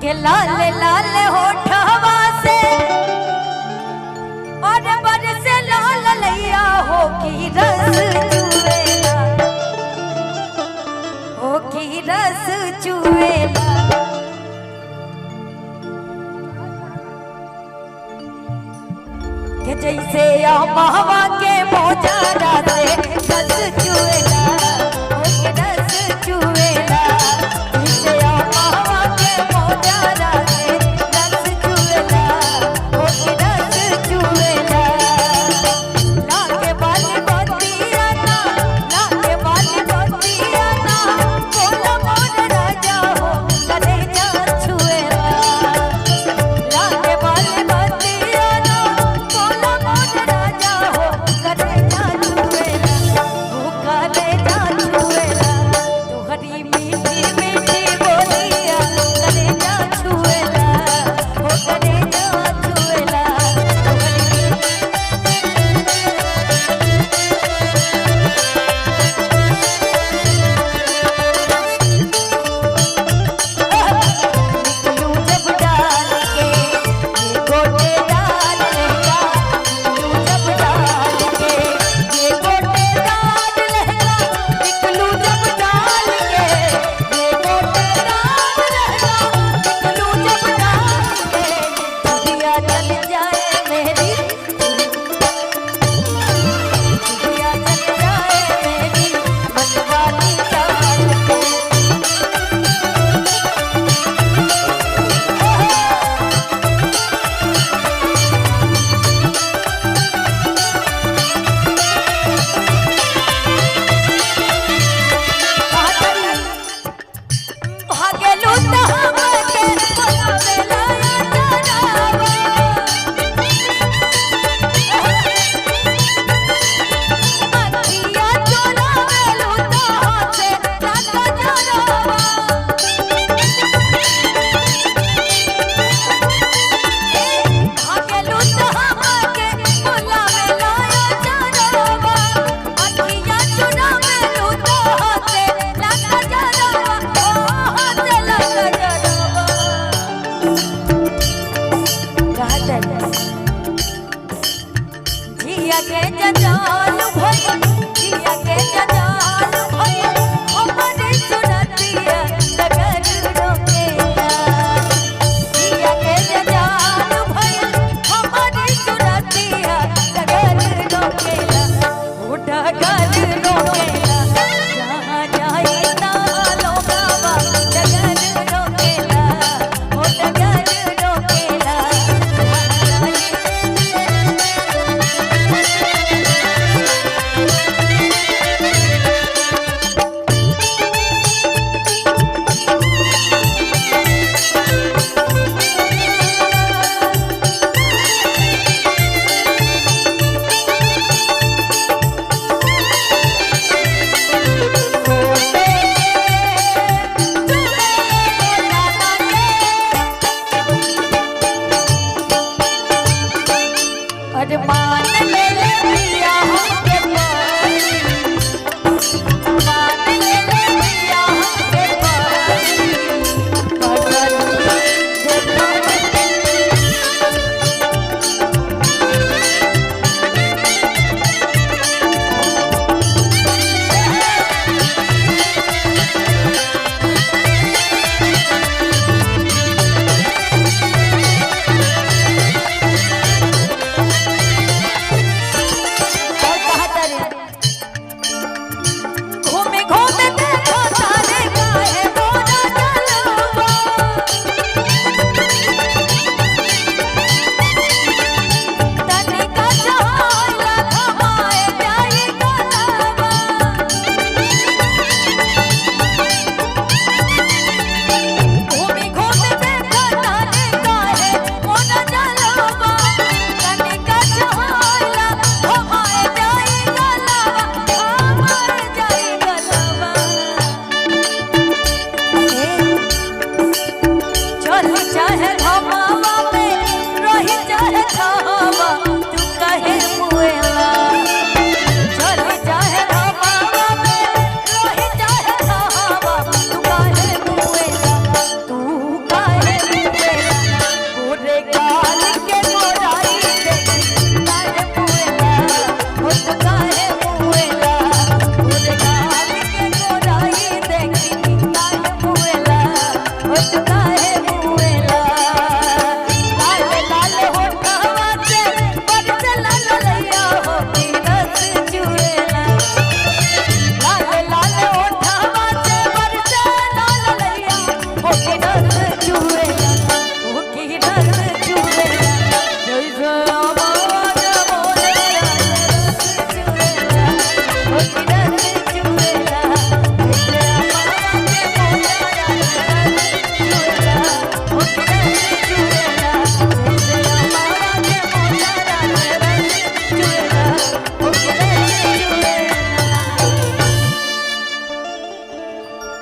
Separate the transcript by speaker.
Speaker 1: के लाल लाल होठवा से और बरसे लाल लैया हो की रस चुएला, हो की रस चुएला। के जैसे आमवा के मोजरा से रस चुएला, हो की रस चुएला। जैसे आमवा के मोजरा से रस चुएला, हो की रस चुएला। लागे वाली बतिया ना, लागे वाली बतिया ना, बोला मोर राजा हो कलेजा छुएला। लागे वाली बतिया ना, बोला मोर राजा हो कलेजा छुएला, हो कलेजा छुएला। तोहरी मीठी मीठी बोलिया कलेजा छुएला, हो कलेजा छुएला। निकलूं जब डाल के ये गोटे डाल लहंगा, निकलूं जब डाल के ये गोटे डाल लहंगा, निकलूं जब डाल के ये गोटे डाल लहंगा, निकलूं जब डाल के दिया जल जाए मेरी, दिया जल जाए मेरी मनवाली चाल के। भागेलू त हमके बोलावेला जरावा, अखिया चोरावेलू त हाथे लागा जरावा। भागेलू त हमके बोलावेला जरावा, अखिया चोरावेलू त हाथे लागा जरावा, ओ हाथे लागा जरावा। जिया के जंजाल भइल, जिया के जंजाल भइल, हमरे सुरतिया डगर रोकेला। जिया के जंजाल भइल, हमरे सुरतिया डगर रोकेला, ओ डगर रोकेला। जहाँ जाई तहाँ लोगवा डगर रोकेला, ओ डगर रोकेला। जहाँ जाई अरमान